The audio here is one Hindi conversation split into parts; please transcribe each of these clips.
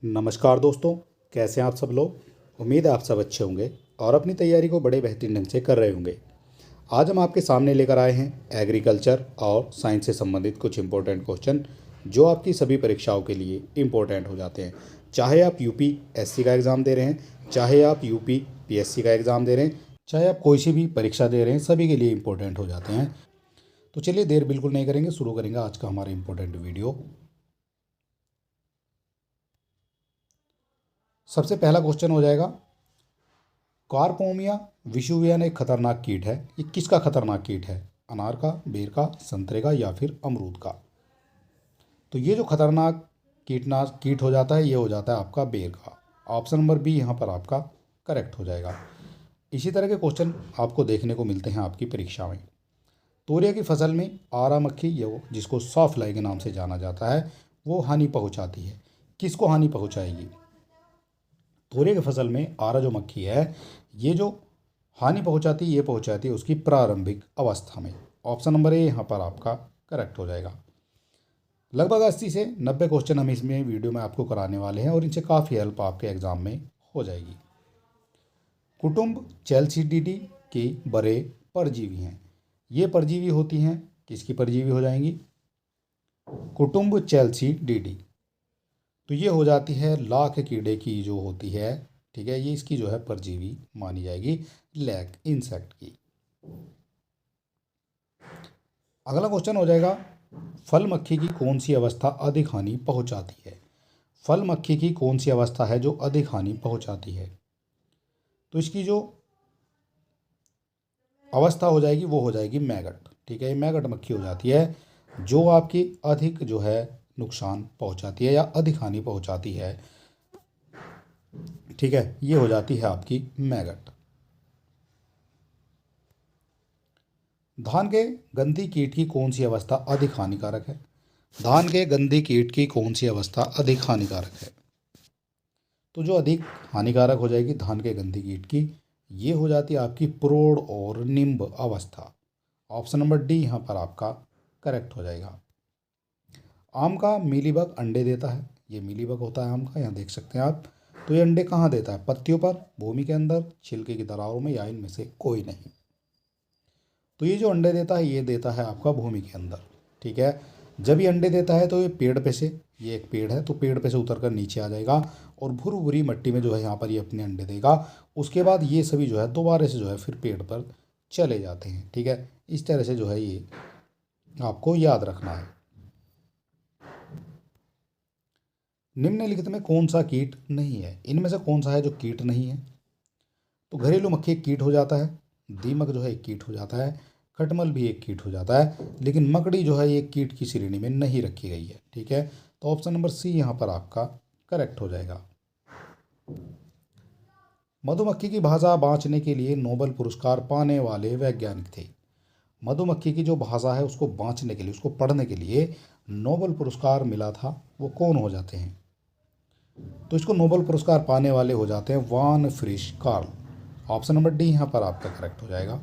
नमस्कार दोस्तों, कैसे हैं आप सब लोग। उम्मीद है आप सब अच्छे होंगे और अपनी तैयारी को बड़े बेहतरीन ढंग से कर रहे होंगे। आज हम आपके सामने लेकर आए हैं एग्रीकल्चर और साइंस से संबंधित कुछ इंपॉर्टेंट क्वेश्चन जो आपकी सभी परीक्षाओं के लिए इम्पोर्टेंट हो जाते हैं। चाहे आप यूपीएससी का एग्ज़ाम दे रहे हैं, चाहे आप यूपीपीएससी का एग्ज़ाम दे रहे हैं, चाहे आप कोई सी भी परीक्षा दे रहे हैं, सभी के लिए इम्पोर्टेंट हो जाते हैं। तो चलिए देर बिल्कुल नहीं करेंगे, शुरू करेंगे आज का हमारा इम्पोर्टेंट वीडियो। सबसे पहला क्वेश्चन हो जाएगा, कार्पोमिया विशुवियन एक खतरनाक कीट है। ये किसका खतरनाक कीट है? अनार का, बेर का, संतरे का या फिर अमरूद का? तो ये जो खतरनाक कीट हो जाता है, ये हो जाता है आपका बेर का। ऑप्शन नंबर बी यहाँ पर आपका करेक्ट हो जाएगा। इसी तरह के क्वेश्चन आपको देखने को मिलते हैं आपकी परीक्षा में। तोरिया की फसल में आरा मक्खी, ये जिसको सॉफ्ट फ्लाई के नाम से जाना जाता है, वो हानि पहुंचाती है। किसको हानि पहुंचाएगी? तोरिया की फसल में आरा जो मक्खी है, ये जो हानि पहुंचाती है, ये पहुंचाती है उसकी प्रारंभिक अवस्था में। ऑप्शन नंबर ए यहाँ पर आपका करेक्ट हो जाएगा। लगभग 80 से 90 क्वेश्चन हम इसमें वीडियो में आपको कराने वाले हैं और इनसे काफ़ी हेल्प आपके एग्जाम में हो जाएगी। कुटुंब चेल्सिडिडी के बड़े परजीवी हैं। ये परजीवी होती हैं, किसकी परजीवी हो जाएंगी? कुटुंब चेल्सिडिडी। तो ये हो जाती है लाख कीड़े की जो होती है, ठीक है, ये इसकी जो है परजीवी मानी जाएगी, लैक इंसेक्ट की। अगला क्वेश्चन हो जाएगा, फल मक्खी की कौन सी अवस्था अधिक हानि पहुंचाती है? फल मक्खी की कौन सी अवस्था है जो अधिक हानि पहुंचाती है? तो इसकी जो अवस्था हो जाएगी वो हो जाएगी मैगट, ठीक है। ये मैगट मक्खी हो जाती है जो आपकी अधिक जो है नुकसान पहुंचाती है या अधिक हानि पहुंचाती है, ठीक है। ये हो जाती है आपकी मैगट। धान के गंधी कीट की कौन सी अवस्था अधिक हानिकारक है? धान के गंधी कीट की कौन सी अवस्था अधिक हानिकारक है? तो जो अधिक हानिकारक हो जाएगी धान के गंधी कीट की, ये हो जाती है आपकी प्रौढ़ और निम्ब अवस्था। ऑप्शन नंबर डी यहाँ पर आपका करेक्ट हो जाएगा। आम का मीलीबग अंडे देता है। ये मीलीबग होता है आम का, यहाँ देख सकते हैं आप। तो ये अंडे कहाँ देता है? पत्तियों पर, भूमि के अंदर, छिलके की दरारों में, या इनमें से कोई नहीं। तो ये जो अंडे देता है, ये देता है आपका भूमि के अंदर, ठीक है। जब ये अंडे देता है तो ये पेड़ पे से, ये एक पेड़ है तो पेड़ पे से उतर कर नीचे आ जाएगा और भुर भुरी मिट्टी में जो है यहाँ पर ये अपने अंडे देगा। उसके बाद ये सभी जो है दोबारा से जो है फिर पेड़ पर चले जाते हैं, ठीक है। इस तरह से जो है ये आपको याद रखना है। निम्नलिखित में कौन सा कीट नहीं है? इनमें से कौन सा है जो कीट नहीं है? तो घरेलू मक्खी एक कीट हो जाता है, दीमक जो है एक कीट हो जाता है, खटमल भी एक कीट हो जाता है, लेकिन मकड़ी जो है ये कीट की श्रेणी में नहीं रखी गई है, ठीक है। तो ऑप्शन नंबर सी यहाँ पर आपका करेक्ट हो जाएगा। मधुमक्खी की भाषा बाँचने के लिए नोबेल पुरस्कार पाने वाले वैज्ञानिक थे। मधुमक्खी की जो भाषा है उसको बाँचने के लिए, उसको पढ़ने के लिए नोबेल पुरस्कार मिला था, वो कौन हो जाते हैं? तो इसको नोबेल पुरस्कार पाने वाले हो जाते हैं वान फ्रिश कार्ल। ऑप्शन नंबर डी यहाँ पर आपका करेक्ट हो जाएगा।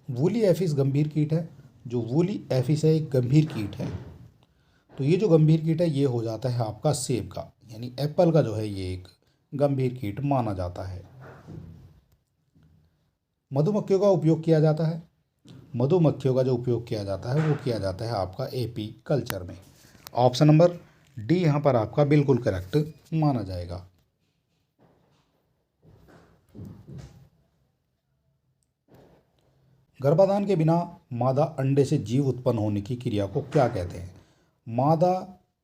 वूली एफिस गंभीर कीट है। जो वूली एफिस है एक गंभीर कीट है। तो ये जो गंभीर कीट है ये हो जाता है आपका सेब का, यानी एप्पल का जो है ये एक गंभीर कीट माना जाता है। मधुमक्खियों का उपयोग किया जाता है। मधुमक्खियों का जो उपयोग किया जाता है वो किया जाता है आपका एपी कल्चर में। ऑप्शन नंबर डी यहाँ पर आपका बिल्कुल करेक्ट माना जाएगा। गर्भाधान के बिना मादा अंडे से जीव उत्पन्न होने की क्रिया को क्या कहते हैं? मादा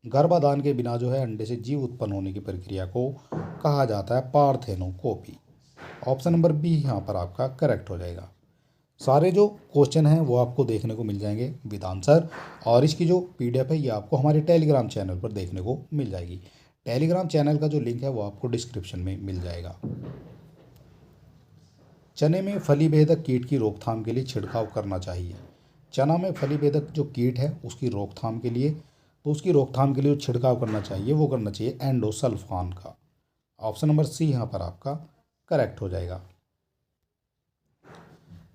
गर्भाधान के बिना जो है अंडे से जीव उत्पन्न होने की प्रक्रिया को कहा जाता है पार्थेनोकोपी। ऑप्शन नंबर बी यहाँ पर आपका करेक्ट हो जाएगा। सारे जो क्वेश्चन हैं वो आपको देखने को मिल जाएंगे विद आंसर, और इसकी जो पीडीएफ है ये आपको हमारे टेलीग्राम चैनल पर देखने को मिल जाएगी। टेलीग्राम चैनल का जो लिंक है वो आपको डिस्क्रिप्शन में मिल जाएगा। चने में फली भेदक कीट की रोकथाम के लिए छिड़काव करना चाहिए। चना में फली भेदक जो कीट है उसकी रोकथाम के लिए, तो उसकी रोकथाम के लिए जो छिड़काव करना चाहिए वो करना चाहिए एंडोसल्फान का। ऑप्शन नंबर सी यहाँ पर आपका करेक्ट हो जाएगा।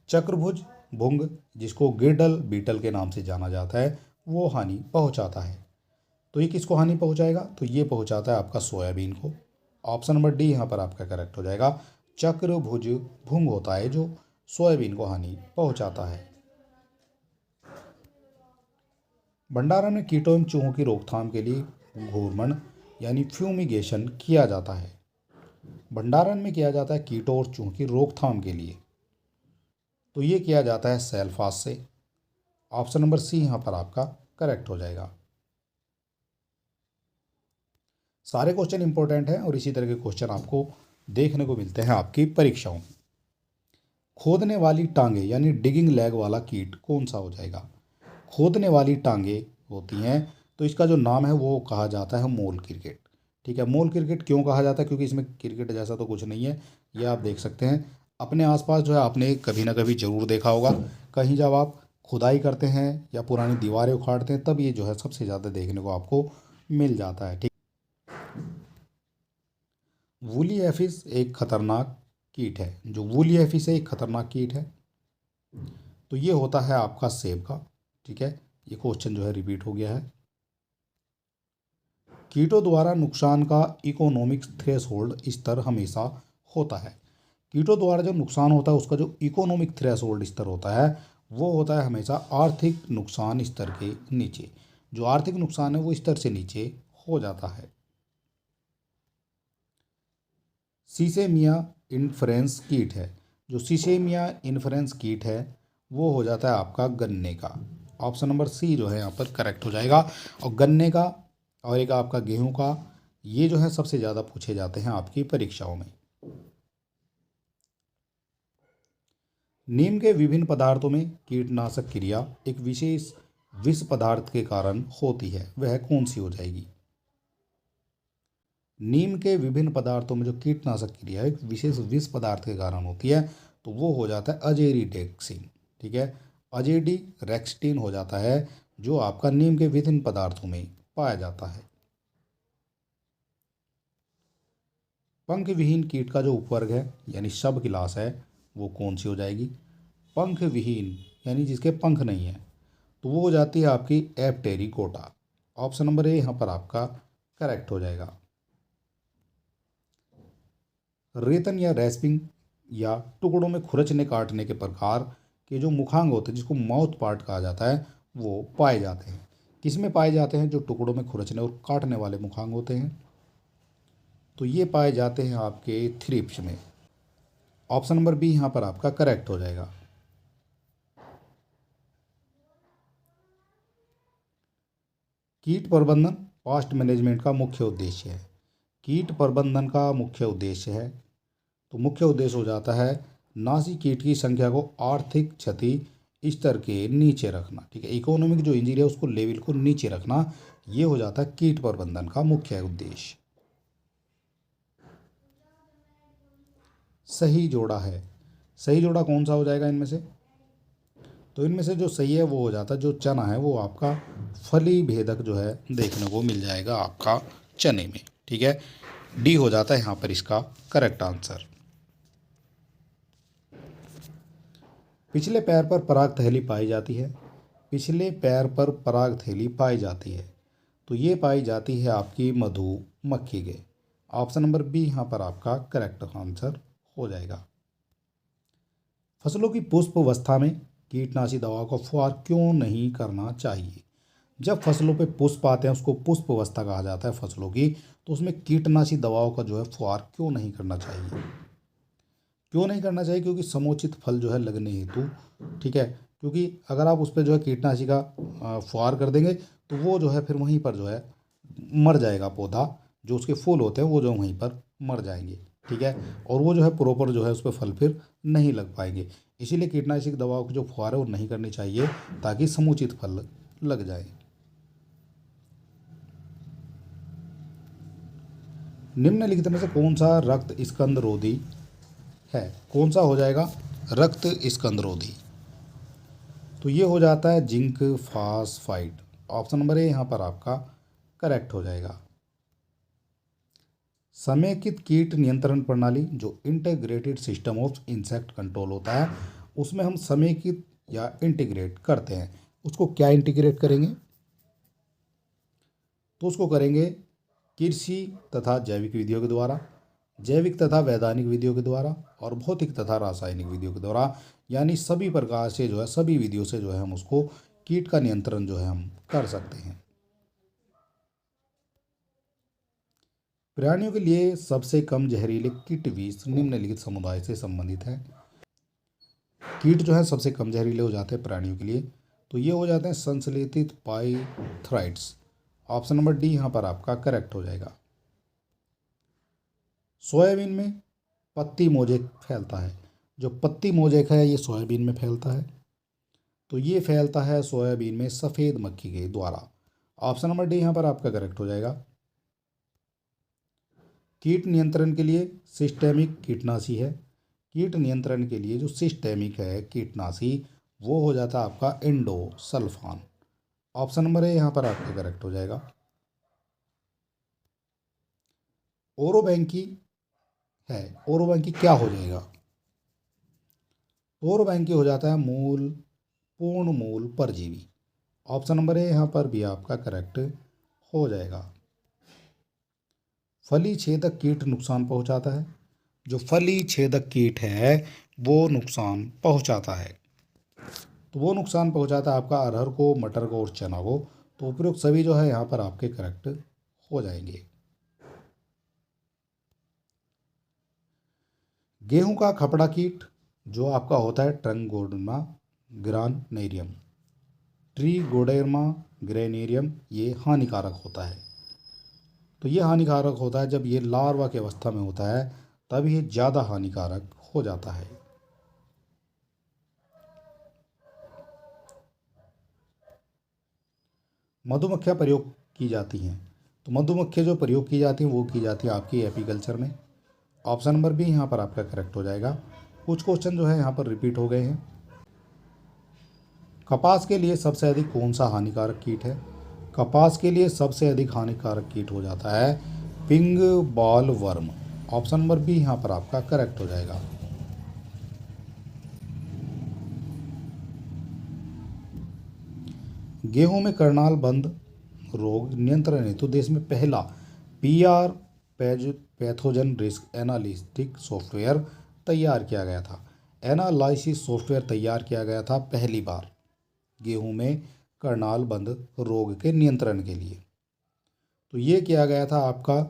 चक्रभुज भुंग, जिसको गिरडल बीटल के नाम से जाना जाता है, वो हानि पहुंचाता है। तो ये किसको हानि पहुंचाएगा? तो ये पहुंचाता है आपका सोयाबीन को। ऑप्शन नंबर डी यहाँ पर आपका करेक्ट हो जाएगा। चक्रभुज भुंग होता है जो सोयाबीन को हानि पहुंचाता है। भंडारण में कीटों एवं चूहों की रोकथाम के लिए घूर्णन यानी फ्यूमिगेशन किया जाता है। भंडारण में किया जाता है कीटों और चूहों की रोकथाम के लिए, तो ये किया जाता है सेल्फास से। ऑप्शन नंबर सी यहाँ पर आपका करेक्ट हो जाएगा। सारे क्वेश्चन इंपॉर्टेंट हैं और इसी तरह के क्वेश्चन आपको देखने को मिलते हैं आपकी परीक्षाओं में। खोदने वाली टांगे यानी डिगिंग लेग वाला कीट कौन सा हो जाएगा? खोदने वाली टांगे होती हैं तो इसका जो नाम है वो कहा जाता है मोल क्रिकेट। ठीक है, मोल क्रिकेट क्यों कहा जाता है? क्योंकि इसमें क्रिकेट जैसा तो कुछ नहीं है। ये आप देख सकते हैं अपने आसपास जो है, आपने कभी ना कभी जरूर देखा होगा। कहीं जब आप खुदाई करते हैं या पुरानी दीवारें उखाड़ते हैं तब ये जो है सबसे ज़्यादा देखने को आपको मिल जाता है। ठीक, वूली एफिस एक खतरनाक कीट है। जो वूली एफिस है एक खतरनाक कीट है, तो ये होता है आपका सेब का। ठीक है, ये क्वेश्चन जो है रिपीट हो गया है। कीटों द्वारा नुकसान का इकोनॉमिक थ्रेशोल्ड स्तर हमेशा होता है। कीटों द्वारा जो नुकसान होता है उसका जो इकोनॉमिक थ्रेशोल्ड स्तर होता है वो होता है हमेशा आर्थिक नुकसान स्तर के नीचे। जो आर्थिक नुकसान है वो स्तर से नीचे हो जाता है। सीसेमिया इन्फ्रेंस कीट है। जो सीसेमिया इन्फ्रेंस कीट है वो हो जाता है आपका गन्ने का। ऑप्शन नंबर सी जो है यहाँ पर करेक्ट हो जाएगा। और गन्ने का और एक आपका गेहूं का, ये जो है सबसे ज़्यादा पूछे जाते हैं आपकी परीक्षाओं में। नीम के विभिन्न पदार्थों में कीटनाशक क्रिया एक विशेष विष पदार्थ के कारण होती है, वह कौन सी हो जाएगी? नीम के विभिन्न पदार्थों में जो कीटनाशक क्रिया एक विशेष विष पदार्थ के कारण होती है तो वो हो जाता है अजेरिडेक्सिन। ठीक है, अजेडी रेक्सटिन हो जाता है जो आपका नीम के विभिन्न पदार्थों में पाया जाता है। पंख विहीन कीट का जो उपवर्ग है यानी सब क्लास है वो कौन सी हो जाएगी? पंख विहीन यानी जिसके पंख नहीं है तो वो हो जाती है आपकी एप्टेरिकोटा। ऑप्शन नंबर ए यहाँ पर आपका करेक्ट हो जाएगा। रेतन या रैस्पिंग या टुकड़ों में खुरचने काटने के प्रकार के जो मुखांग होते हैं जिसको माउथ पार्ट कहा जाता है वो पाए जाते हैं। किसमें पाए जाते हैं? जो टुकड़ों में खुरचने और काटने वाले मुखांग होते हैं, तो ये पाए जाते हैं आपके थ्रिप्स में। ऑप्शन नंबर बी यहाँ पर आपका करेक्ट हो जाएगा। कीट प्रबंधन पास्ट मैनेजमेंट का मुख्य उद्देश्य है। कीट प्रबंधन का मुख्य उद्देश्य है तो मुख्य उद्देश्य हो जाता है नासी कीट की संख्या को आर्थिक क्षति स्तर के नीचे रखना। ठीक है, इकोनॉमिक जो इंजरी है उसको लेवल को नीचे रखना, ये हो जाता है कीट प्रबंधन का मुख्य उद्देश्य। सही जोड़ा है, सही जोड़ा कौन सा हो जाएगा इनमें से? तो इनमें से जो सही है वो हो जाता है जो चना है वो आपका फली भेदक जो है देखने को मिल जाएगा आपका चने में। ठीक है, डी हो जाता है यहाँ पर इसका करेक्ट आंसर। पिछले पैर पर पराग थैली पाई जाती है। पिछले पैर पर पराग थैली पाई जाती है तो ये पाई जाती है आपकी मधुमक्खी के। ऑप्शन नंबर बी यहाँ पर आपका करेक्ट आंसर हो जाएगा। फसलों की पुष्प अवस्था में कीटनाशी दवाओं का फुहार क्यों नहीं करना चाहिए? जब फसलों पे पुष्प आते हैं उसको पुष्प अवस्था कहा जाता है फसलों की, तो उसमें कीटनाशी दवाओं का जो है फुहार क्यों नहीं करना चाहिए? क्यों नहीं करना चाहिए? क्योंकि समुचित फल जो है लगने हेतु। ठीक है, क्योंकि अगर आप उस पर जो है कीटनाशी का फुहार कर देंगे तो वो जो है फिर वहीं पर जो है मर जाएगा पौधा। जो उसके फूल होते हैं वो जो वहीं पर मर जाएंगे। ठीक है, और वो जो है प्रॉपर जो है उस पर फल फिर नहीं लग पाएंगे। इसीलिए कीटनाशक दवाओं की जो फुहार है वो नहीं करनी चाहिए ताकि समुचित फल लग जाए। निम्नलिखित में से कौन सा रक्त स्कंदरोधी है? कौन सा हो जाएगा रक्त स्कंदरोधी? तो ये हो जाता है zinc phosphide. Option number A यहाँ पर आपका करेक्ट हो जाएगा। समेकित कीट नियंत्रण प्रणाली जो integrated system of insect control होता है उसमें हम समेकित या इंटीग्रेट करते हैं, उसको क्या इंटीग्रेट करेंगे? तो उसको करेंगे कृषि तथा जैविक विधियों के द्वारा, जैविक तथा वैधानिक विधियों के द्वारा और भौतिक तथा रासायनिक विधियों के द्वारा, यानी सभी प्रकार से जो है, सभी विधियों से जो है हम उसको कीट का नियंत्रण जो है हम कर सकते हैं। प्राणियों के लिए सबसे कम जहरीले कीट विष निम्नलिखित समुदाय से संबंधित है। कीट जो है सबसे कम जहरीले हो जाते हैं प्राणियों के लिए, तो ये हो जाते हैं संश्लेषित पाइथ्राइड्स। ऑप्शन नंबर डी यहाँ पर आपका करेक्ट हो जाएगा। सोयाबीन में पत्ती मोजेक फैलता है। जो पत्ती मोजेक है ये सोयाबीन में फैलता है, तो ये फैलता है सोयाबीन में सफ़ेद मक्खी के द्वारा। ऑप्शन नंबर डी यहाँ पर आपका करेक्ट हो जाएगा। कीट नियंत्रण के लिए सिस्टेमिक कीटनाशी है। कीट नियंत्रण के लिए जो सिस्टेमिक है कीटनाशी, वो हो जाता है आपका इंडोसल्फान। ऑप्शन नंबर ए यहाँ पर आपका करेक्ट हो जाएगा। ओरोबैंकी है, ओरोबैंकी क्या हो जाएगा? ओरोबैंकी हो जाता है पूर्ण मूल परजीवी। ऑप्शन नंबर ए यहाँ पर भी आपका करेक्ट हो जाएगा। फली छेदक कीट नुकसान पहुंचाता है। जो फली छेदक कीट है वो नुकसान पहुंचाता है, तो वो नुकसान पहुंचाता है आपका अरहर को, मटर को और चना को। तो उपयुक्त सभी जो है यहाँ पर आपके करेक्ट हो जाएंगे। गेहूं का खपड़ा कीट जो आपका होता है ट्रंगोडर्मा ग्रानेरियम, ट्रीगोडेर्मा ग्रेनेरियम, ये हानिकारक होता है। तो ये हानिकारक होता है जब ये लार्वा की अवस्था में होता है, तब ये ज़्यादा हानिकारक हो जाता है। मधुमक्खियाँ प्रयोग की जाती हैं, तो मधुमक्खियाँ जो प्रयोग की जाती हैं वो की जाती है आपकी एपीकल्चर में। ऑप्शन नंबर बी यहाँ पर आपका करेक्ट हो जाएगा। कुछ क्वेश्चन जो है यहाँ पर रिपीट हो गए हैं। कपास के लिए सबसे अधिक कौन सा हानिकारक कीट है? कपास के लिए सबसे अधिक हानिकारक कीट हो जाता है pink bollworm. Option number B यहाँ पर आपका करेक्ट हो जाएगा। गेहूं में करनाल बंद रोग नियंत्रण हेतु देश में पहला PR pathogen risk analytic software तैयार किया गया था। एनालाइसिस सॉफ्टवेयर तैयार किया गया था पहली बार गेहूं में करनाल बंद रोग के नियंत्रण के लिए। तो ये किया गया था आपका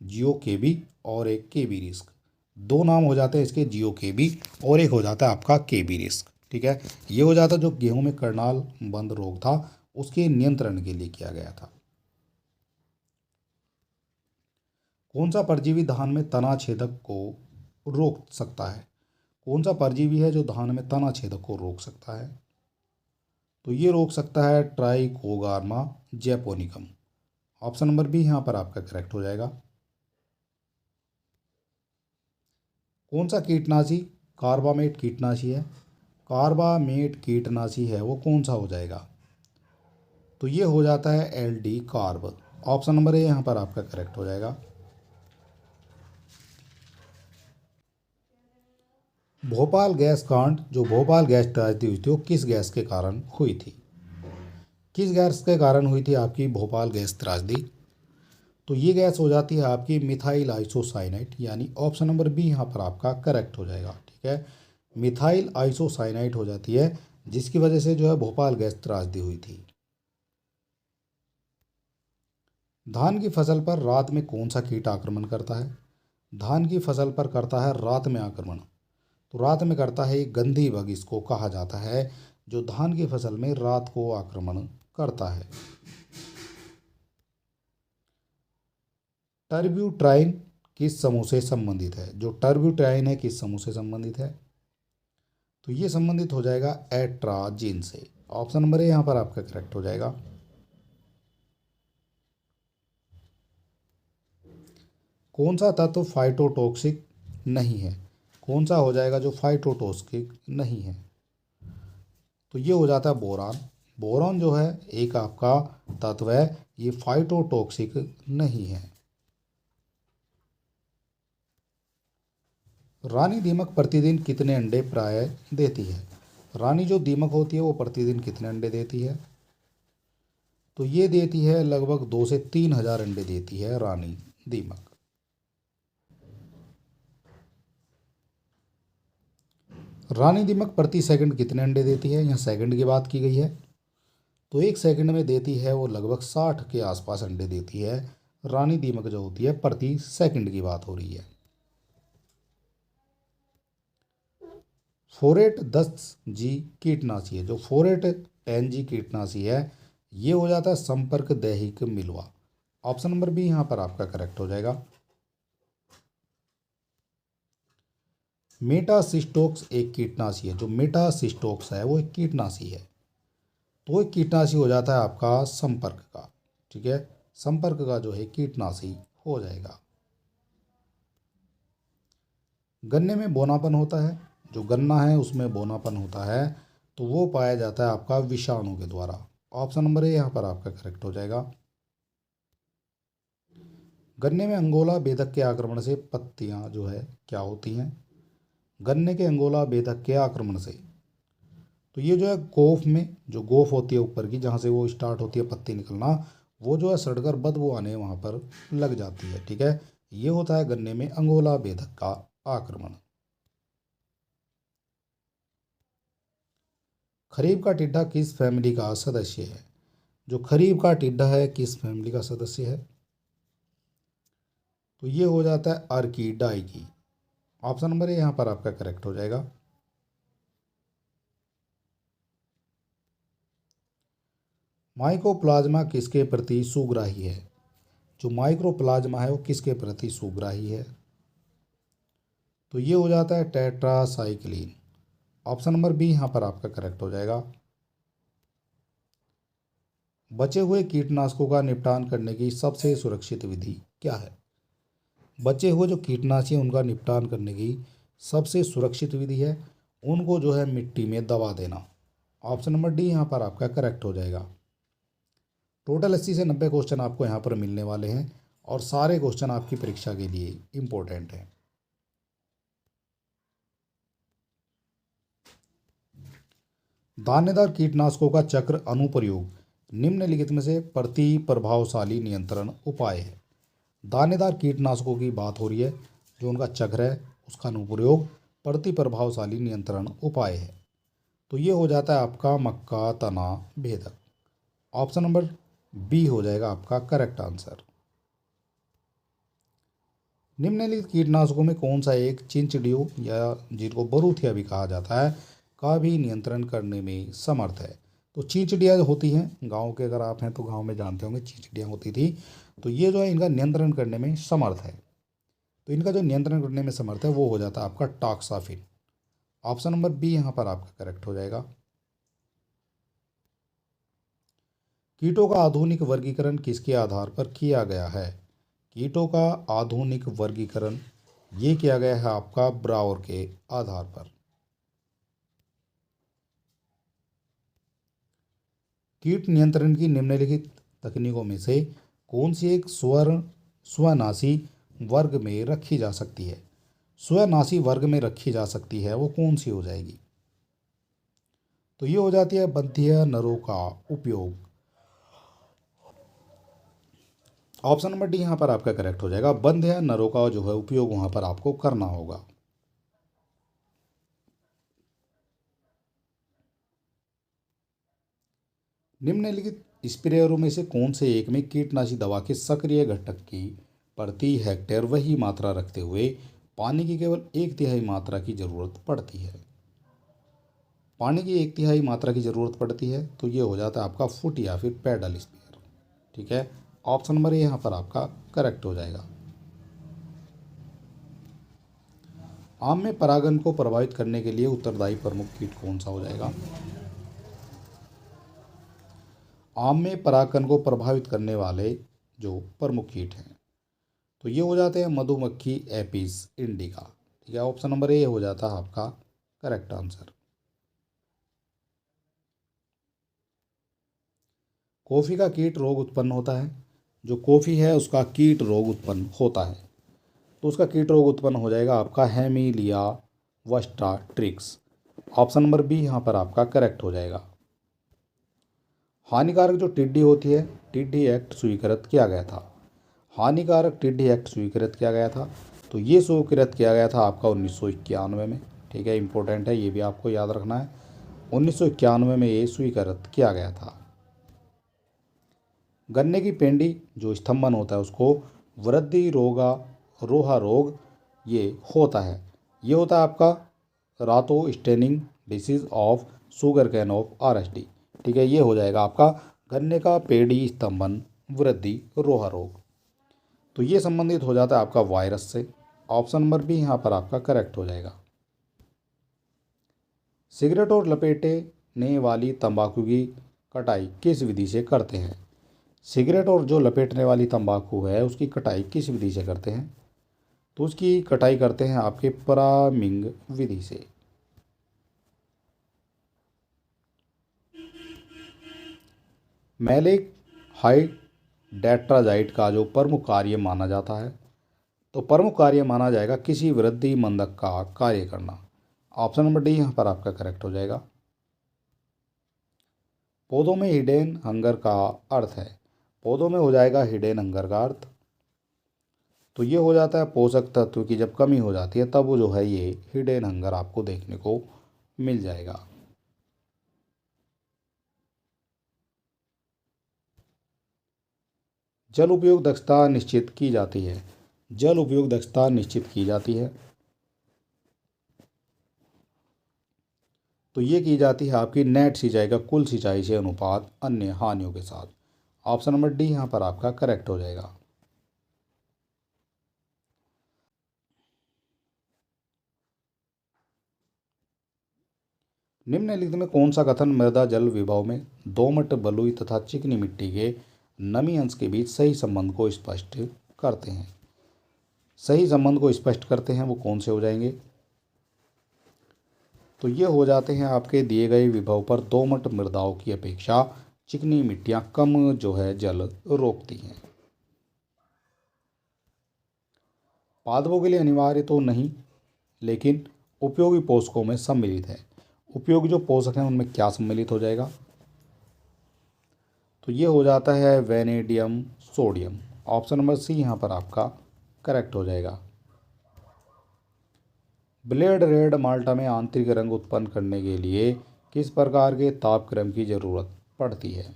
जियो केबी और एक केबी रिस्क। दो नाम हो जाते हैं इसके, जियो केबी और एक हो जाता है आपका केबी रिस्क। ठीक है, ये हो जाता जो गेहूं में करनाल बंद रोग था उसके नियंत्रण के लिए किया गया था। कौन सा परजीवी धान में तना छेदक को रोक सकता है? कौन सा परजीवी है जो धान में तना छेदक को रोक सकता है? तो ये रोक सकता है ट्राइकोगार्मा जैपोनिकम। ऑप्शन नंबर बी यहाँ पर आपका करेक्ट हो जाएगा। कौन सा कीटनाशी कार्बामेट कीटनाशी है? कार्बामेट कीटनाशी है वो कौन सा हो जाएगा? तो ये हो जाता है L D carb. Option number A यहाँ पर आपका करेक्ट हो जाएगा। भोपाल गैस कांड, जो भोपाल गैस त्रासदी हुई थी वो किस गैस के कारण हुई थी? किस गैस के कारण हुई थी आपकी भोपाल गैस त्रासदी? तो ये गैस हो जाती है आपकी मिथाइल आइसोसाइनाइड, यानी ऑप्शन नंबर बी यहाँ पर आपका करेक्ट हो जाएगा। ठीक है, मिथाइल आइसोसाइनाइड हो जाती है जिसकी वजह से जो है भोपाल गैस त्रासदी हुई थी। धान की फसल पर रात में कौन सा कीट आक्रमण करता है? धान की फसल पर करता है रात में आक्रमण, तो रात में करता है एक गंधी बग, इसको कहा जाता है, जो धान की फसल में रात को आक्रमण करता है। टर्ब्यूट्राइन किस समूह से संबंधित है? जो टर्ब्यूट्राइन है किस समूह से संबंधित है? तो ये संबंधित हो जाएगा एट्राजीन से। ऑप्शन नंबर ए यहाँ पर आपका करेक्ट हो जाएगा। कौन सा तत्व फाइटोटॉक्सिक नहीं है? कौन सा हो जाएगा जो फाइटोटॉक्सिक नहीं है? तो ये हो जाता है बोरान। बोरान जो है एक आपका तत्व है, ये फाइटोटॉक्सिक नहीं है। रानी दीमक प्रतिदिन कितने अंडे प्राय देती है? रानी जो दीमक होती है वो प्रतिदिन कितने अंडे देती है? तो ये देती है लगभग 2 से 3 हज़ार अंडे देती है रानी दीमक। रानी दीमक प्रति सेकंड कितने अंडे देती है, यहाँ सेकंड की बात की गई है। तो 1 सेकंड में देती है वो लगभग 60 के आसपास अंडे देती है रानी दीमक जो होती है, प्रति सेकंड की बात हो रही है। फोरेट 10G कीटनाशी है, जो फोरेट 10G कीटनाशी है ये हो जाता है संपर्क दैहिक मिलवा। ऑप्शन नंबर बी यहाँ पर आपका करेक्ट हो जाएगा। मेटासिस्टोक्स एक कीटनाशी है, जो मेटासिस्टोक्स है वो एक कीटनाशी है। तो एक कीटनाशी हो जाता है आपका संपर्क का, ठीक है, संपर्क का जो है कीटनाशी हो जाएगा। गन्ने में बोनापन होता है, जो गन्ना है उसमें बोनापन होता है, तो वो पाया जाता है आपका विषाणु के द्वारा। ऑप्शन नंबर ए यहाँ पर आपका करेक्ट हो जाएगा। गन्ने में अंगोला बेधक के आक्रमण से पत्तियां जो है क्या होती हैं, गन्ने के अंगोला बेधक के आक्रमण से, तो ये जो है गोफ में जो गोफ होती है ऊपर की, जहाँ से वो स्टार्ट होती है पत्ती निकलना, वो जो है सड़कर बदबू आने वहाँ पर लग जाती है, ठीक है। ये होता है गन्ने में अंगोला बेधक का आक्रमण। खरीफ का टिड्डा किस फैमिली का सदस्य है, जो खरीफ का टिड्डा है किस फैमिली का सदस्य है, तो ये हो जाता है अर्किडाई की। ऑप्शन नंबर ए यहाँ पर आपका करेक्ट हो जाएगा। माइकोप्लाज्मा किसके प्रति सुग्राही है, जो माइक्रोप्लाज्मा है वो किसके प्रति सुग्राही है, तो ये हो जाता है टेट्रासाइक्लिन। ऑप्शन नंबर बी यहाँ पर आपका करेक्ट हो जाएगा। बचे हुए कीटनाशकों का निपटान करने की सबसे सुरक्षित विधि क्या है, बचे हुए जो कीटनाशी हैं उनका निपटान करने की सबसे सुरक्षित विधि है उनको जो है मिट्टी में दबा देना। ऑप्शन नंबर डी यहाँ पर आपका करेक्ट हो जाएगा। टोटल 80 से 90 क्वेश्चन आपको यहाँ पर मिलने वाले हैं और सारे क्वेश्चन आपकी परीक्षा के लिए इम्पोर्टेंट हैं। दानेदार कीटनाशकों का चक्र अनुप्रयोग निम्नलिखित में से प्रति प्रभावशाली नियंत्रण उपाय है। दानेदार कीटनाशकों की बात हो रही है, जो उनका चक्र है उसका अनुप्रयोग प्रति प्रभावशाली नियंत्रण उपाय है, तो ये हो जाता है आपका मक्का तना भेदक। ऑप्शन नंबर बी हो जाएगा आपका करेक्ट आंसर। निम्नलिखित कीटनाशकों में कौन सा एक चिंचिड़ियों या जिनको बरूथिया भी कहा जाता है का भी नियंत्रण करने में समर्थ है, तो चींचड़ियाँ जो होती हैं गांव के, अगर आप हैं तो गांव में जानते होंगे चींचड़ियाँ होती थी, तो ये जो है इनका नियंत्रण करने में समर्थ है, तो इनका जो नियंत्रण करने में समर्थ है वो हो जाता है आपका टॉक्साफिन। ऑप्शन नंबर बी यहाँ पर आपका करेक्ट हो जाएगा। कीटों का आधुनिक वर्गीकरण किसके आधार पर किया गया है, कीटों का आधुनिक वर्गीकरण ये किया गया है आपका ब्राउर के आधार पर। कीट नियंत्रण की निम्नलिखित तकनीकों में से कौन सी एक स्वनाशी वर्ग में रखी जा सकती है, स्वनाशी वर्ग में रखी जा सकती है वो कौन सी हो जाएगी, तो ये हो जाती है बंध्य नरों का उपयोग। ऑप्शन नंबर डी यहाँ पर आपका करेक्ट हो जाएगा। बंध्य नरों का जो है उपयोग वहाँ पर आपको करना होगा। निम्नलिखित स्प्रेयरों में से कौन से एक में कीटनाशी दवा के सक्रिय घटक की प्रति हेक्टेयर वही मात्रा रखते हुए पानी की केवल 1/3 मात्रा की ज़रूरत पड़ती है, पानी की 1/3 मात्रा की ज़रूरत पड़ती है, तो ये हो जाता है आपका फुट या फिर पैडल स्प्रेयर, ठीक है। ऑप्शन नंबर यहाँ पर आपका करेक्ट हो जाएगा। आम में परागन को प्रभावित करने के लिए उत्तरदायी प्रमुख कीट कौन सा हो जाएगा, आम में परागन को प्रभावित करने वाले जो प्रमुख कीट हैं, तो ये हो जाते हैं मधुमक्खी एपिस इंडिका, ठीक है। ऑप्शन नंबर ए हो जाता है आपका करेक्ट आंसर। कॉफ़ी का कीट रोग उत्पन्न होता है, जो कॉफ़ी है उसका कीट रोग उत्पन्न होता है, तो उसका कीट रोग उत्पन्न हो जाएगा आपका हेमिलिया वस्टा ट्रिक्स। ऑप्शन नंबर बी यहाँ पर आपका करेक्ट हो जाएगा। हानिकारक जो टिड्डी होती है, टिड्डी एक्ट स्वीकृत किया गया था। हानिकारक टिड्डी एक्ट स्वीकृत किया गया था, तो ये स्वीकृत किया गया था आपका 1991 में। ठीक है, इंपॉर्टेंट है, ये भी आपको याद रखना है। 1991 में ये स्वीकृत किया गया था। गन्ने की पेंडी जो स्तंभन होता है उसको वृद्धि रोहा रोग ये होता है। ये होता है आपका रातो staining disease of sugar cane of RSD। ठीक है, ये हो जाएगा आपका गन्ने का पेड़ी स्तंभन वृद्धि रोहा रोग। तो ये संबंधित हो जाता है आपका वायरस से। ऑप्शन नंबर बी यहाँ पर आपका करेक्ट हो जाएगा। सिगरेट और लपेटने वाली तंबाकू की कटाई किस विधि से करते हैं? सिगरेट और जो लपेटने वाली तंबाकू है उसकी कटाई किस विधि से करते हैं? तो उसकी कटाई करते हैं आपके परामिंग विधि से। मैलिक हाइड्रोक्साइड का जो प्रमुख कार्य माना जाता है, तो प्रमुख कार्य माना जाएगा किसी वृद्धि मंदक का कार्य करना। ऑप्शन नंबर डी यहाँ पर आपका करेक्ट हो जाएगा। पौधों में हिडेन हंगर का अर्थ है, पौधों में हो जाएगा हिडेन हंगर का अर्थ, तो ये हो जाता है पोषक तत्व की जब कमी हो जाती है तब वो जो है ये हिडेन हंगर आपको देखने को मिल जाएगा। जल उपयोग दक्षता निश्चित की जाती है, जल उपयोग दक्षता निश्चित की जाती है, तो ये की जाती है आपकी नेट सिंचाई का कुल सिंचाई से अनुपात अन्य हानियों के साथ। ऑप्शन नंबर डी यहाँ पर आपका करेक्ट हो जाएगा। निम्नलिखित में कौन सा कथन मृदा जल विभव में दोमट बलुई तथा चिकनी मिट्टी के नमी अंश के बीच सही संबंध को स्पष्ट करते हैं? सही संबंध को स्पष्ट करते हैं वो कौन से हो जाएंगे? तो ये हो जाते हैं आपके दिए गए विभव पर दोमट मृदाओं की अपेक्षा चिकनी मिट्टियां कम जो है जल रोकती हैं। पादपों के लिए अनिवार्य तो नहीं, लेकिन उपयोगी पोषकों में सम्मिलित है। उपयोगी जो पोषक हैं उनमें क्या सम्मिलित हो जाएगा? तो ये हो जाता है vanadium sodium. Option number C यहाँ पर आपका करेक्ट हो जाएगा। ब्लेड रेड माल्टा में आंतरिक रंग उत्पन्न करने के लिए किस प्रकार के तापक्रम की ज़रूरत पड़ती है?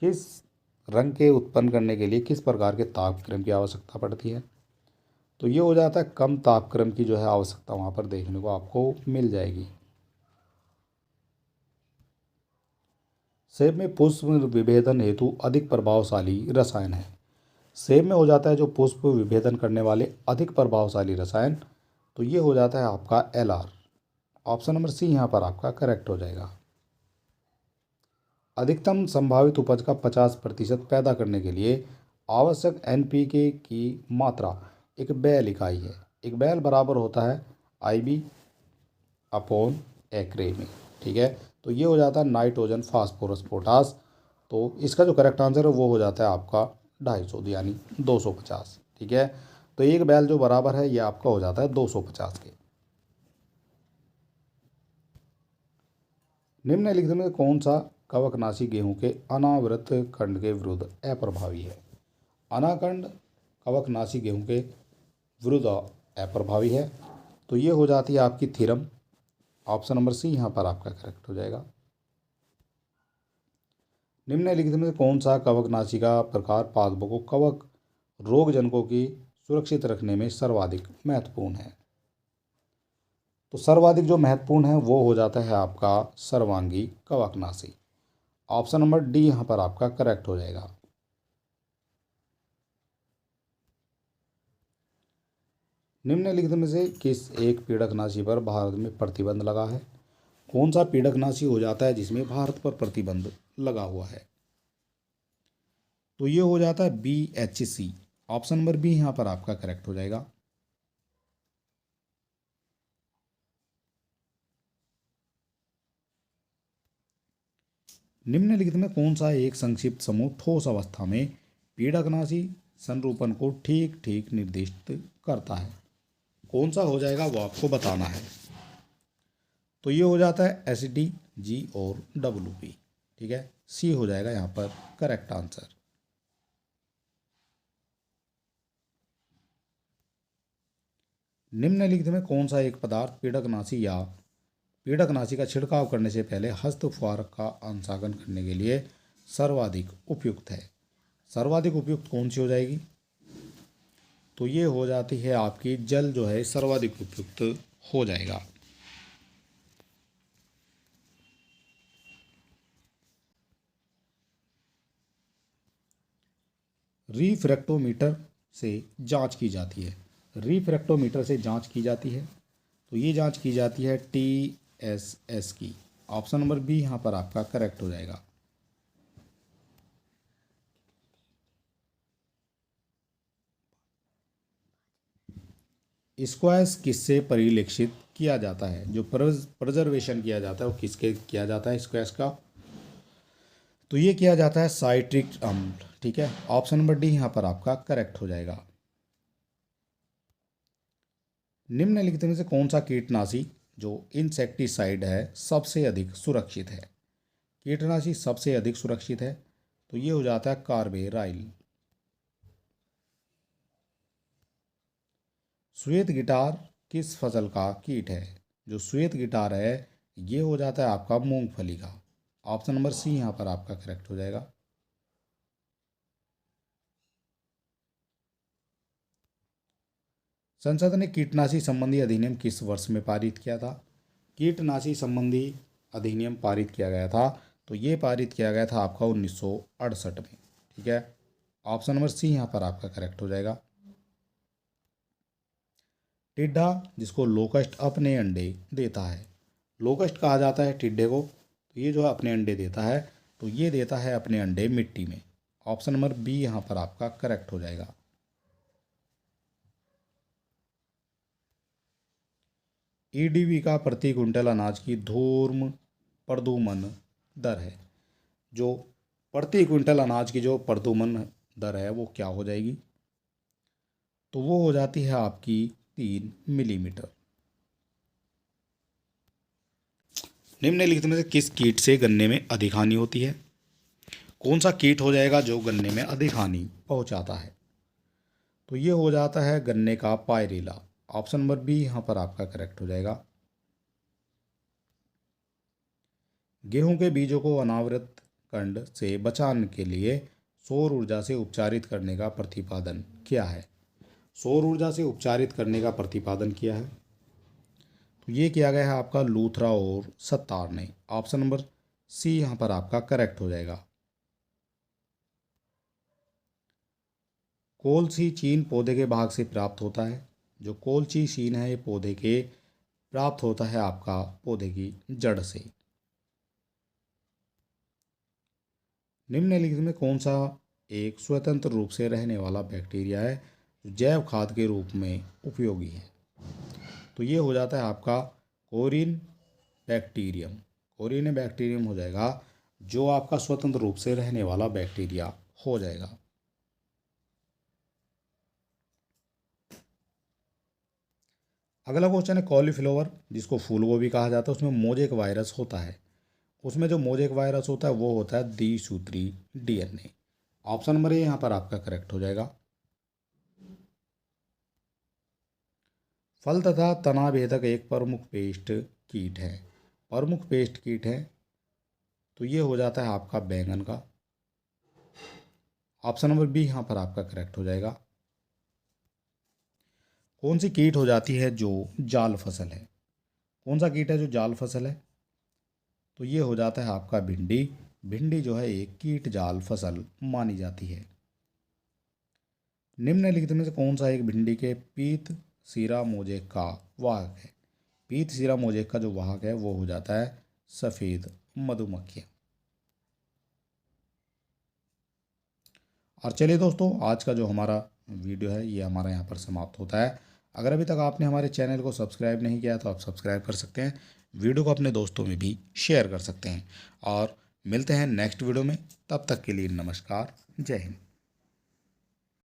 किस रंग के उत्पन्न करने के लिए किस प्रकार के तापक्रम की आवश्यकता पड़ती है? तो ये हो जाता है कम तापक्रम की जो है आवश्यकता वहाँ पर देखने को आपको मिल जाएगी। सेब में पुष्प विभेदन हेतु अधिक प्रभावशाली रसायन है। सेब में हो जाता है जो पुष्प विभेदन करने वाले अधिक प्रभावशाली रसायन, तो ये हो जाता है आपका LR। ऑप्शन नंबर सी यहाँ पर आपका करेक्ट हो जाएगा। अधिकतम संभावित उपज का 50% पैदा करने के लिए आवश्यक NPK की मात्रा एक बैल इकाई है। एक बैल बराबर होता है IB अपॉन एकरे में। ठीक है, तो ये हो जाता है नाइट्रोजन फास्फोरस पोटास। तो इसका जो करेक्ट आंसर है वो हो जाता है आपका 250 यानी 250। ठीक है, तो एक बैल जो बराबर है ये आपका हो जाता है 250 के। निम्नलिखित में कौन सा कवकनाशी गेहूं के अनावृत खंड के विरुद्ध अप्रभावी है? अनाखंड कवकनाशी गेहूं के विरुद्ध अप्रभावी है, तो ये हो जाती है आपकी थीरम। ऑप्शन नंबर सी यहाँ पर आपका करेक्ट हो जाएगा। निम्नलिखित में कौन सा कवकनाशी का प्रकार पादपों को कवक रोगजनकों की सुरक्षित रखने में सर्वाधिक महत्वपूर्ण है? तो सर्वाधिक जो महत्वपूर्ण है वो हो जाता है आपका सर्वांगी कवकनाशी। ऑप्शन नंबर डी यहाँ पर आपका करेक्ट हो जाएगा। निम्नलिखित में से किस एक पीड़कनाशी पर भारत में प्रतिबंध लगा है? कौन सा पीड़कनाशी हो जाता है जिसमें भारत पर प्रतिबंध लगा हुआ है? तो ये हो जाता है BHC। ऑप्शन नंबर बी यहाँ पर आपका करेक्ट हो जाएगा। निम्नलिखित में कौन सा एक संक्षिप्त समूह ठोस अवस्था में पीड़कनाशी संरूपण को ठीक ठीक निर्दिष्ट करता है? कौन सा हो जाएगा वो आपको बताना है। तो ये हो जाता है ST, G और WP। ठीक है, सी हो जाएगा यहाँ पर करेक्ट आंसर। निम्नलिखित में कौन सा एक पदार्थ पीड़कनाशी या पीड़कनाशी का छिड़काव करने से पहले हस्त फुहार का अंशांकन करने के लिए सर्वाधिक उपयुक्त है? सर्वाधिक उपयुक्त कौन सी हो जाएगी? तो ये हो जाती है आपकी जल जो है सर्वाधिक उपयुक्त हो जाएगा। रिफ्रैक्टोमीटर से जांच की जाती है। रिफ्रैक्टोमीटर से जांच की जाती है, तो ये जांच की जाती है TSS की। ऑप्शन नंबर बी यहाँ पर आपका करेक्ट हो जाएगा। स्क्वैश किससे परिलक्षित किया जाता है? जो प्रिजर्वेशन किया जाता है वो किसके किया जाता है स्क्वैश का? तो ये किया जाता है साइट्रिक अम्ल। ठीक है, ऑप्शन नंबर डी यहाँ पर आपका करेक्ट हो जाएगा। निम्नलिखित में से कौन सा कीटनाशी जो इंसेक्टिसाइड है सबसे अधिक सुरक्षित है? कीटनाशी सबसे अधिक सुरक्षित है, तो ये हो जाता है कार्बेराइल। श्वेत गिटार किस फसल का कीट है? जो श्वेत गिटार है ये हो जाता है आपका मूंगफली का। ऑप्शन नंबर सी यहाँ पर आपका करेक्ट हो जाएगा। संसद ने कीटनाशी संबंधी अधिनियम किस वर्ष में पारित किया था? कीटनाशी संबंधी अधिनियम पारित किया गया था, तो ये पारित किया गया था आपका 1968 में। ठीक है, ऑप्शन नंबर सी यहाँ पर आपका करेक्ट हो जाएगा। टिड्डा जिसको लोकस्ट अपने अंडे देता है, लोकस्ट कहा जाता है टिड्डे को, तो ये जो है अपने अंडे देता है, तो ये देता है अपने अंडे मिट्टी में। ऑप्शन नंबर बी यहाँ पर आपका करेक्ट हो जाएगा। ईडीबी का प्रति क्विंटल अनाज की धूर्म प्रदूमन दर है। जो प्रति क्विंटल अनाज की जो प्रदूमन दर है वो क्या हो जाएगी? तो वो हो जाती है आपकी 3 मिलीमीटर। निम्नलिखित में से किस कीट से गन्ने में अधिक हानि होती है? कौन सा कीट हो जाएगा जो गन्ने में अधिक हानि पहुंचाता है? तो ये हो जाता है गन्ने का पायरेला। ऑप्शन नंबर बी यहाँ पर आपका करेक्ट हो जाएगा। गेहूं के बीजों को अनावृत कंड से बचाने के लिए सौर ऊर्जा से उपचारित करने का प्रतिपादन क्या है? सौर ऊर्जा से उपचारित करने का प्रतिपादन किया है, तो ये किया गया है आपका लूथरा और सत्तार ने। ऑप्शन नंबर सी यहाँ पर आपका करेक्ट हो जाएगा। कोलसी चीन पौधे के भाग से प्राप्त होता है। जो कोलची चीन है ये पौधे के प्राप्त होता है आपका पौधे की जड़ से। निम्नलिखित में कौन सा एक स्वतंत्र रूप से रहने वाला बैक्टीरिया है जो जैव खाद के रूप में उपयोगी है? तो ये हो जाता है आपका कोरिन बैक्टीरियम। कोरिन बैक्टीरियम हो जाएगा जो आपका स्वतंत्र रूप से रहने वाला बैक्टीरिया हो जाएगा। अगला क्वेश्चन है कॉलीफ्लावर जिसको फूलगोभी कहा जाता है, उसमें मोजेक वायरस होता है। उसमें जो मोजेक वायरस होता है वो होता है द्विसूत्री DNA। ऑप्शन नंबर ए यहाँ पर आपका करेक्ट हो जाएगा। फल तथा तना भेदक एक प्रमुख पेस्ट कीट है। प्रमुख पेस्ट कीट है, तो ये हो जाता है आपका बैंगन का। ऑप्शन नंबर बी यहाँ पर आपका करेक्ट हो जाएगा। कौन सी कीट हो जाती है जो जाल फसल है? कौन सा कीट है जो जाल फसल है? तो ये हो जाता है आपका भिंडी। भिंडी जो है एक कीट जाल फसल मानी जाती है। निम्नलिखित में से कौन सा एक भिंडी के पीत सीरा मोजेक का वाहक है? पीत सीरा मोजेक का जो वाहक है वो हो जाता है सफ़ेद मधुमक्खियाँ। और चलिए दोस्तों, आज का जो हमारा वीडियो है ये हमारा यहाँ पर समाप्त होता है। अगर अभी तक आपने हमारे चैनल को सब्सक्राइब नहीं किया तो आप सब्सक्राइब कर सकते हैं, वीडियो को अपने दोस्तों में भी शेयर कर सकते हैं। और मिलते हैं नेक्स्ट वीडियो में, तब तक के लिए नमस्कार, जय हिंद।